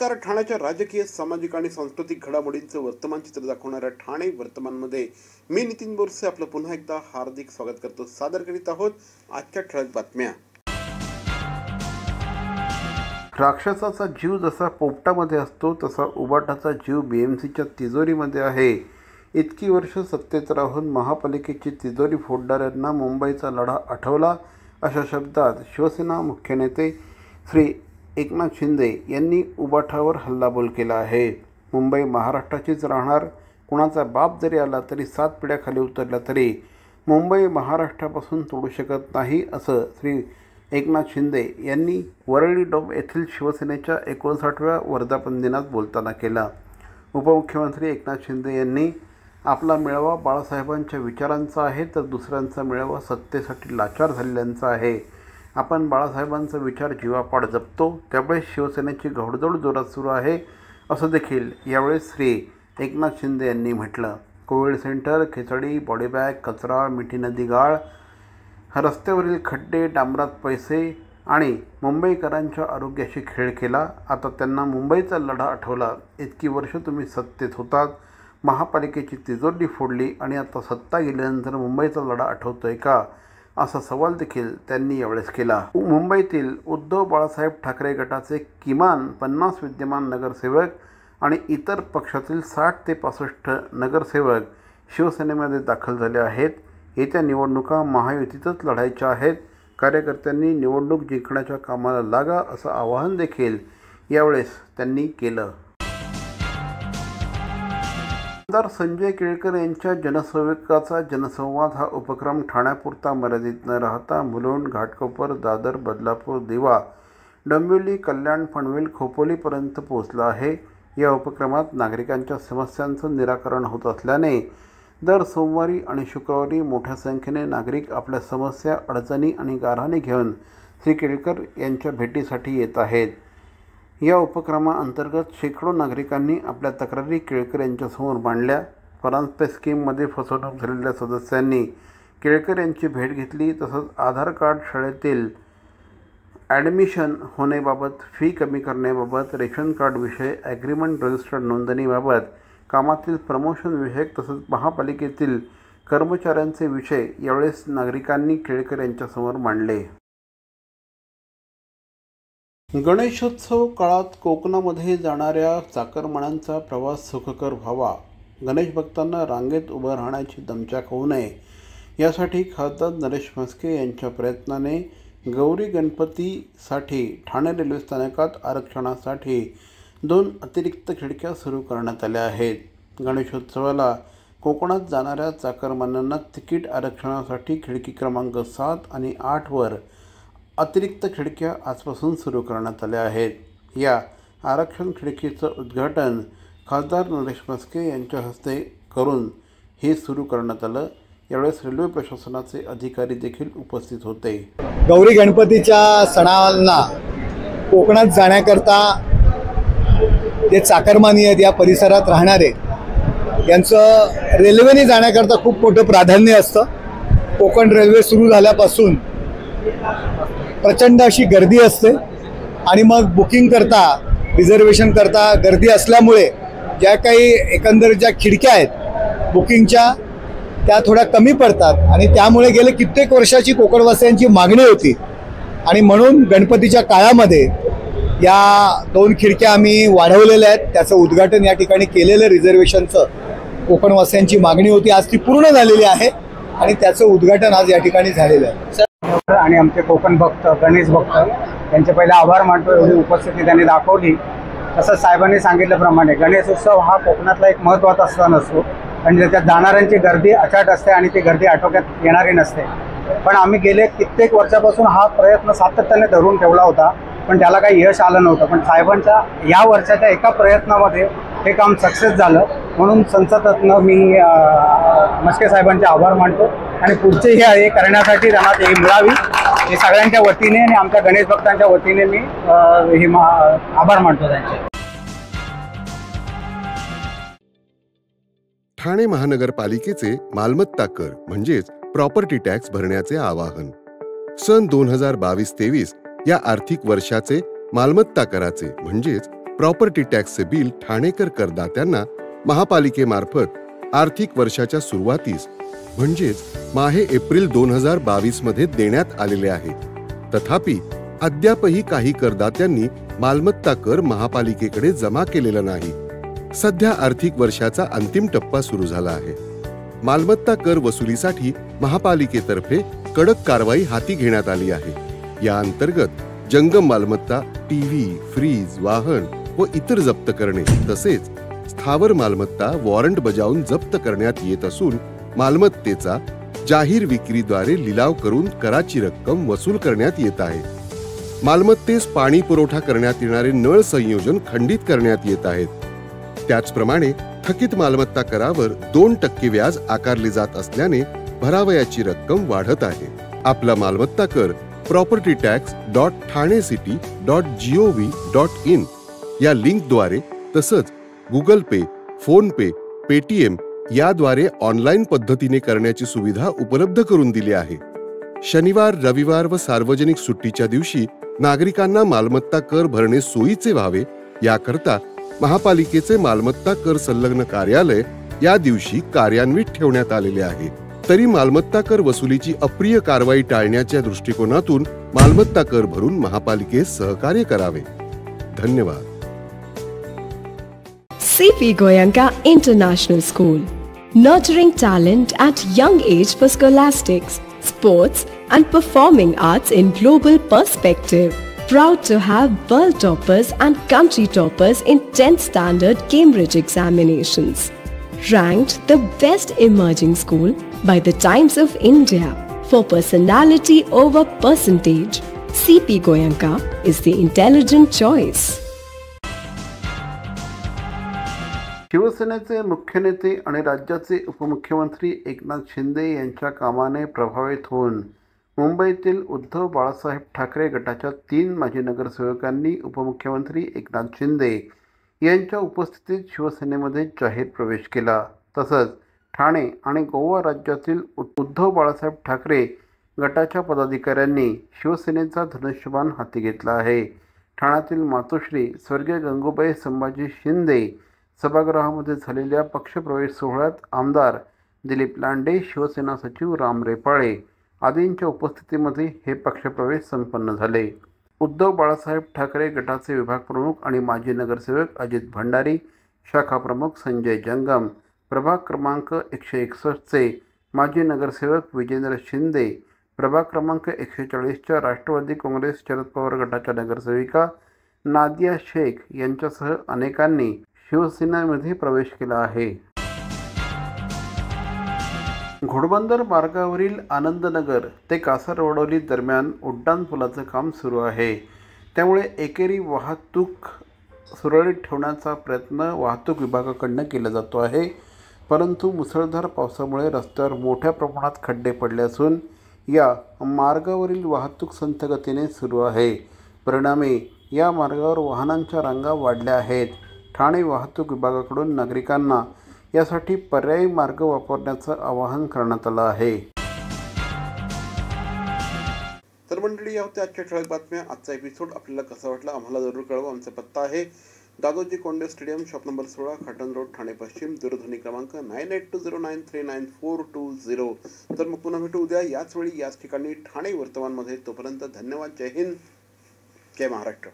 नमस्कार. ठाण्याच्या राजकीय, सामाजिक आणि सांस्कृतिक घडामोडींचं वर्तमान चित्र दाखवणाऱ्या ठाणे वर्तमानमध्ये मी नितीन बोरसे आपलं पुन्हा एकदा हार्दिक स्वागत करतो. सादर करीत आहोत आजच्या ठळक बातम्या. राक्षसाचा जीव जसा पोपटामध्ये असतो तसा उबाटाचा जीव बीएमसीच्या तिजोरीमध्ये आहे. इतकी वर्ष सत्तेत राहून महापालिकेची तिजोरी फोडणाऱ्यांना मुंबईचा लढा आठवला, अशा शब्दात शिवसेना मुख्य नेते श्री एकनाथ शिंदे यांनी उबाठावर हल्लाबोल केला आहे. मुंबई महाराष्ट्राचीच राहणार, कुणाचा बाप जरी आला तरी 7 पिढ्याखाली उतरला तरी मुंबई महाराष्ट्रापासून तोडू शकत नाही, असं श्री एकनाथ शिंदे यांनी वरळी डोम येथील शिवसेनेच्या 59व्या वर्धापन दिनात बोलताना केला. उपमुख्यमंत्री एकनाथ शिंदे यांनी आपला मेळावा बाळासाहेबांच्या विचारांचा आहे तर दुसऱ्यांचा मेळावा सत्तेसाठी लाचार झालेल्यांचा आहे. आपण बाळासाहेबांचा विचार जीवापाड जपतो, त्यामुळे शिवसेनेची घोडदौड जोरात सुरू आहे, असं देखील यावेळी श्री एकनाथ शिंदे यांनी म्हटलं. कोविड सेंटर, खिचडी, बॉडीबॅग, कचरा, मिठी नदी गाळ, रस्त्यावरील खड्डे, डांबरात पैसे आणि मुंबईकरांच्या आरोग्याशी खेळ केला. आता त्यांना मुंबईचा लढा आठवला. इतकी वर्ष तुम्ही सत्तेत होतात, महापालिकेची तिजोरी फोडली आणि आता सत्ता गेल्यानंतर मुंबईचा लढा आठवतोय का, असा सवाल देखील त्यांनी यावेळेस केला. मुंबईतील उद्धव बाळासाहेब ठाकरे गटाचे किमान 50 विद्यमान नगरसेवक आणि इतर पक्षातील 60 ते 65 नगरसेवक शिवसेनेमध्ये दाखल झाले आहेत. येत्या निवडणुका महायुतीतच लढायच्या आहेत. कार्यकर्त्यांनी निवडणूक जिंकण्याच्या कामाला लागा, असं आवाहन देखील यावेळेस त्यांनी केलं. आमदार संजय केळकर यांच्या जनसेवकाचा जनसंवाद हा उपक्रम ठाण्यापुरता मर्यादित न राहता मुलुंड, घाटकोपर, दादर, बदलापूर, दिवा, डोंबिवली, कल्याण, पनवेल, खोपोलीपर्यंत पोहोचला आहे. या उपक्रमात नागरिकांच्या समस्यांचं निराकरण होत असल्याने दर सोमवारी आणि शुक्रवारी मोठ्या संख्येने नागरिक आपल्या समस्या, अडचणी आणि गाऱ्हाणे घेऊन श्री केळकर यांच्या भेटीसाठी येत आहेत. या उपक्रमाअंतर्गत शेकडो नागरिकांनी आपल्या तक्रारी केळकर यांच्यासमोर मांडल्या. फरांजपे स्कीममध्ये फसवणूक झालेल्या सदस्यांनी केळकर यांची भेट घेतली. तसंच आधार कार्ड शाळेतील ॲडमिशन होण्याबाबत, फी कमी करण्याबाबत, रेशन कार्डविषय, ॲग्रीमेंट रजिस्टर्ड नोंदणीबाबत, कामातील प्रमोशन विषयक तसंच महापालिकेतील कर्मचाऱ्यांचे विषय यावेळेस नागरिकांनी केळकर यांच्यासमोर मांडले. गणेशोत्सव काळात कोकणामध्ये जाणाऱ्या चाकरमान्यांचा प्रवास सुखकर व्हावा, गणेश भक्तांना रांगेत उभं राहण्याची दमछाक होऊ नये, यासाठी खासदार नरेश म्हस्के यांच्या प्रयत्नाने गौरी गणपतीसाठी ठाणे रेल्वे स्थानकात आरक्षणासाठी 2 अतिरिक्त खिडक्या सुरू करण्यात आल्या आहेत. गणेशोत्सवाला कोकणात जाणाऱ्या चाकरमान्यांना तिकीट आरक्षणासाठी खिडकी क्रमांक 7 आणि 8 वर अतिरिक्त खिडक्या आजपासून सुरू करण्यात आल्या आहेत. या आरक्षण खिडकीचं उद्घाटन खासदार नरेश म्हस्के यांच्या हस्ते करून हे सुरू करण्यात आलं. यावेळेस रेल्वे प्रशासनाचे अधिकारी देखील उपस्थित होते. गौरी गणपतीच्या सणाला कोकणात जाण्याकरता जे चाकरमानी आहेत, या परिसरात राहणारे, यांचं रेल्वेने जाण्याकरता खूप मोठं प्राधान्य असतं. कोकण रेल्वे सुरू झाल्यापासून प्रचंड अशी गर्दी असते आणि मग बुकिंग करता, रिझर्वेशन करता गर्दी असल्यामुळे ज्या काही एकंदर ज्या खिडक्या आहेत बुकिंगच्या, त्या थोड्या कमी पडतात आणि त्यामुळे गेले कित्येक वर्षाची कोकणवासियांची मागणी होती आणि म्हणून गणपतीच्या काळामध्ये या 2 खिडक्या आम्ही वाढवलेल्या आहेत. त्याचं उद्घाटन या ठिकाणी केलेलं रिझर्वेशनचं कोकणवासियांची मागणी होती, आज ती पूर्ण झालेली आहे आणि त्याचं उद्घाटन आज या ठिकाणी झालेलं आहे. आणि आमचे कोकण भक्त, गणेश भक्त यांचे पहिले आभार मानतो. एवढी उपस्थिती त्यांनी दाखवली. तसं साहेबांनी सांगितल्याप्रमाणे गणेशोत्सव हा कोकणातला एक महत्त्वाचा सण असतो आणि त्याच्यात जाणाऱ्यांची गर्दी अचाट असते आणि ती गर्दी आटोक्यात येणारी नसते. पण आम्ही गेले कित्येक वर्षापासून हा प्रयत्न सातत्याने धरून ठेवला होता, पण त्याला काही यश आलं नव्हतं. पण साहेबांच्या या वर्षाच्या एका प्रयत्नामध्ये हे काम सक्सेस झालं. म्हणून संसदरत्न मी म्हस्के साहेबांचे आभार मानतो आणि पुढचे हे करण्यासाठी त्यांना ते मिळावी हे सगळ्यांच्या वतीने आणि आमच्या गणेश भक्तांच्या वतीने मी हे आभार मानतो त्यांचे. ठाणे महानगरपालिकेचे मालमत्ता कर म्हणजेच प्रॉपर्टी टॅक्स भरण्याचे आवाहन. सन 2022-23 या आर्थिक वर्षाचे मालमत्ता कराचे म्हणजेच प्रॉपर्टी टॅक्सचे बिल ठाणेकर करदात्यांना महापालिकेमार्फत आर्थिक वर्षाच्या सुरुवातीस म्हणजेच माहे एप्रिल 2022 मध्ये देण्यात आलेले आहे. तथापि अद्यापही काही करदात्यांनी मालमत्ता कर महापालिकेकडे जमा केलेला नाही. सध्या आर्थिक वर्षाचा अंतिम टप्पा सुरू झाला आहे. मालमत्ता कर वसुलीसाठी महापालिकेतर्फे कडक कारवाई हाती घेण्यात आली आहे. या अंतर्गत जंगम मालमत्ता, टीव्ही, फ्रीज, वाहन व इतर जप्त करणे तसेच स्थावर मालमत्ता वॉरंट बजावून जप्त करण्यात येत असून मालमत्तेचा जाहीर विक्रीद्वारे लिलाव करून कराची रक्कम वसूल करण्यात येत आहे. मालमत्तेस पाणी पुरवठा करण्यात येणारे नळ संयोजन खंडित करण्यात येत आहेत. त्याचप्रमाणे थकीत मालमत्ता करावर 2% व्याज आकारले जात असल्याने भरावयाची रक्कम वाढत आहे. आपला मालमत्ता कर propertytax.thanecity.gov.in या लिंकद्वारे तसंच गुगल पे, फोन पे, पेटीएम याद्वारे ऑनलाईन पद्धतीने करण्याची सुविधा उपलब्ध करून दिली आहे. शनिवार, रविवार व सार्वजनिक सुट्टीच्या दिवशी नागरिकांना मालमत्ता कर भरणे सोयीचे व्हावे याकरता महापालिकेचे मालमत्ता कर संलग्न कार्यालय या दिवशी कार्यान्वित ठेवण्यात आलेले आहे. तरी मालमत्ता कर वसुलीची अप्रिय कारवाई टाळण्याच्या दृष्टिकोनातून मालमत्ता कर भरून महापालिकेस सहकार्य करावे. धन्यवाद. CP Goenka International School, nurturing talent at young age for scholastics, sports and performing arts in global perspective. Proud to have world toppers and country toppers in 10th standard Cambridge examinations. Ranked the best emerging school by the Times of India for personality over percentage. CP Goenka is the intelligent choice. शिवसेनेचे मुख्य नेते आणि राज्याचे उपमुख्यमंत्री एकनाथ शिंदे यांच्या कामाने प्रभावित होऊन मुंबईतील उद्धव बाळासाहेब ठाकरे गटाच्या 3 माजी नगरसेवकांनी उपमुख्यमंत्री एकनाथ शिंदे यांच्या उपस्थितीत शिवसेनेमध्ये जाहीर प्रवेश केला. तसंच ठाणे आणि गोवा राज्यातील उद्धव बाळासाहेब ठाकरे गटाच्या पदाधिकाऱ्यांनी शिवसेनेचा धनुष्यबाण हाती घेतला आहे. ठाण्यातील मातोश्री स्वर्गीय गंगूबाई संभाजी शिंदे सभागृहामध्ये झालेल्या पक्षप्रवेश सोहळ्यात आमदार दिलीप लांडे, शिवसेना सचिव राम रेपाळे आदींच्या उपस्थितीमध्ये हे पक्षप्रवेश संपन्न झाले. उद्धव बाळासाहेब ठाकरे गटाचे विभाग प्रमुख आणि माजी नगरसेवक अजित भंडारी, शाखा प्रमुख संजय जंगम, प्रभाग क्रमांक 161चे माजी नगरसेवक विजेंद्र शिंदे, प्रभाग क्रमांक 140च्या राष्ट्रवादी काँग्रेस शरद पवार गटाच्या नगरसेविका नादिया शेख यांच्यासह अनेकांनी शिवसेनेमध्ये प्रवेश केला आहे. घोडबंदर मार्गावरील आनंदनगर ते कासारवडोली दरम्यान उड्डाणपुलाचं काम सुरू आहे. त्यामुळे एकेरी वाहतूक सुरळीत ठेवण्याचा प्रयत्न वाहतूक विभागाकडून केला जातो आहे. परंतु मुसळधार पावसामुळे रस्त्यावर मोठ्या प्रमाणात खड्डे पडले असून या मार्गावरील वाहतूक संथ गतीने सुरू आहे. परिणामी या मार्गावर वाहनांच्या रांगा वाढल्या आहेत. ठाणे वाहतूक विभागाकडून नागरिकांना यासाठी पर्यायी मार्ग वापरण्याचं आवाहन करण्यात आलं आहे. तर मंडळी, या होत्या आजच्या ठळक बातम्या. आजचा एपिसोड आपल्याला कसा वाटला आम्हाला जरूर कळवा. आमचा पत्ता आहे Dadoji Konde stadium, shop number 16, Khatan road, Thane पश्चिम. दूरध्वनी क्रमांक 9820939420. तर मग पुन्हा भेटू उद्या याच वेळी याच ठिकाणी ठाणे वर्तमानमध्ये. तोपर्यंत धन्यवाद. जय हिंद, जय महाराष्ट्र.